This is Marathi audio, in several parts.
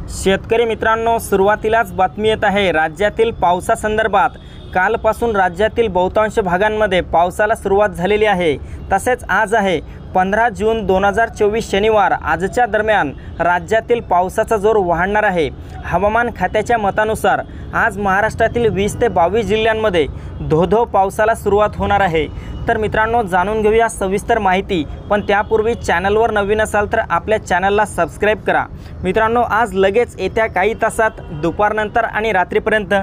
शेतकरी मित्रांनो, सुरुवातीलाच बातमी येत आहे राज्यातील पावसासंदर्भात। कालपासून राज्यातील बहुतांश भागांमध्ये पावसाला सुरुवात झालेली आहे। तसेच आज आहे 15 जून 2024 शनिवार। आजच्या दरम्यान राज्यातील पावसाचा जोर वाढणार आहे। हवामान खात्याच्या मतानुसार आज महाराष्ट्रातील 20 ते 22 जिल्ह्यांमध्ये धो-धो पावसाला सुरुवात होणार आहे। तर मित्रांनो, जाणून घेऊया सविस्तर माहिती, पण त्यापूर्वी चॅनलवर नवीन असाल तर आपल्या चॅनलला सबस्क्राइब करा। मित्रांनो, आज लगेच येत्या काही तासात दुपारनंतर आणि रात्रीपर्यंत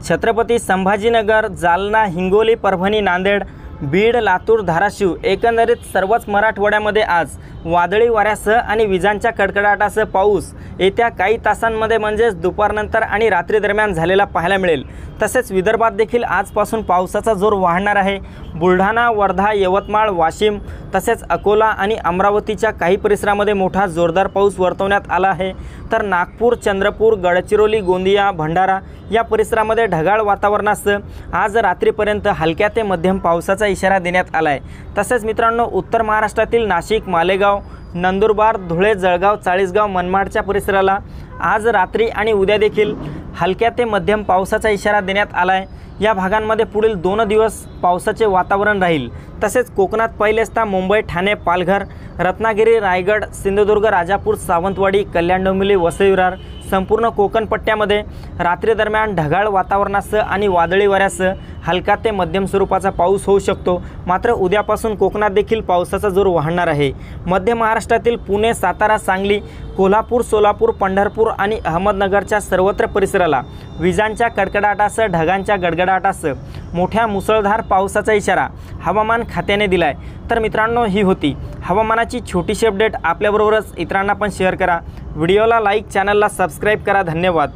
छत्रपती संभाजीनगर, जालना, हिंगोली, परभणी, नांदेड, बीड, लातूर, धाराशिव एकंदरीत सर्वच मराठवाड्यामध्ये आज वादळी वाऱ्यासह आणि विजांच्या कडकडाटासह पाऊस येत्या काही तासांमध्ये म्हणजेच दुपारनंतर आणि रात्री दरम्यान झालेला पाहायला मिळेल। तसेच विदर्भात देखील आजपासून पावसाचा जोर वाढणार आहे। बुलढाणा, वर्धा, यवतमाळ, वाशिम तसेच अकोला आणि अमरावतीच्या काही परिसरामध्ये मोठा जोरदार पाऊस वर्तवण्यात आला आहे। तर नागपूर, चंद्रपूर, गडचिरोली, गोंदिया, भंडारा या परिसरामध्ये ढगाळ वातावरणासह आज रात्रीपर्यंत हलक्या ते मध्यम पावसाचा इशारा देण्यात आला आहे। तसेच मित्रांनो, उत्तर महाराष्ट्रातील नाशिक, मालेगाव, नंदुरबार, धुळे, जळगाव, चाळीसगाव, मनमाडच्या परिसराला आज रात्री आणि उद्या देखील हलक्या ते मध्यम पावसाचा इशारा देण्यात आला आहे। या भागांमध्ये पुढील 2 दिवस पावसाचे वातावरण राहील। तसेच कोकणात पहिलेच मुंबई, ठाणे, पालघर, रत्नागिरी, रायगड, सिंधुदुर्ग, राजापूर, सावंतवाडी, कल्याण, डोंबिवली, वसई विरार संपूर्ण कोकण पट्ट्यामध्ये रात्री दरम्यान ढगाळ वातावरणासह आणि वादळी वाऱ्यासह हलका ते मध्यम स्वरूपाचा पाऊस होऊ शकतो। मात्र उद्यापासून कोकणात देखील पावसाचा जोर वाढणार आहे। मध्य महाराष्ट्रातील पुणे, सातारा, सांगली, कोल्हापूर, सोलापूर, पंढरपूर आणि अहमदनगरच्या सर्वत्र परिसराला विजांच्या कडकडाटासह ढगांच्या गडगडाटासह मोठ्या मुसळधार पावसाचा इशारा हवामान खात्याने दिलाय। तर मित्रांनो, ही होती हवामानाची छोटीशी अपडेट। आपल्याबरोबरच इतरांना पण शेअर करा। व्हिडिओला लाईक, चॅनलला सबस्क्राइब करा। धन्यवाद।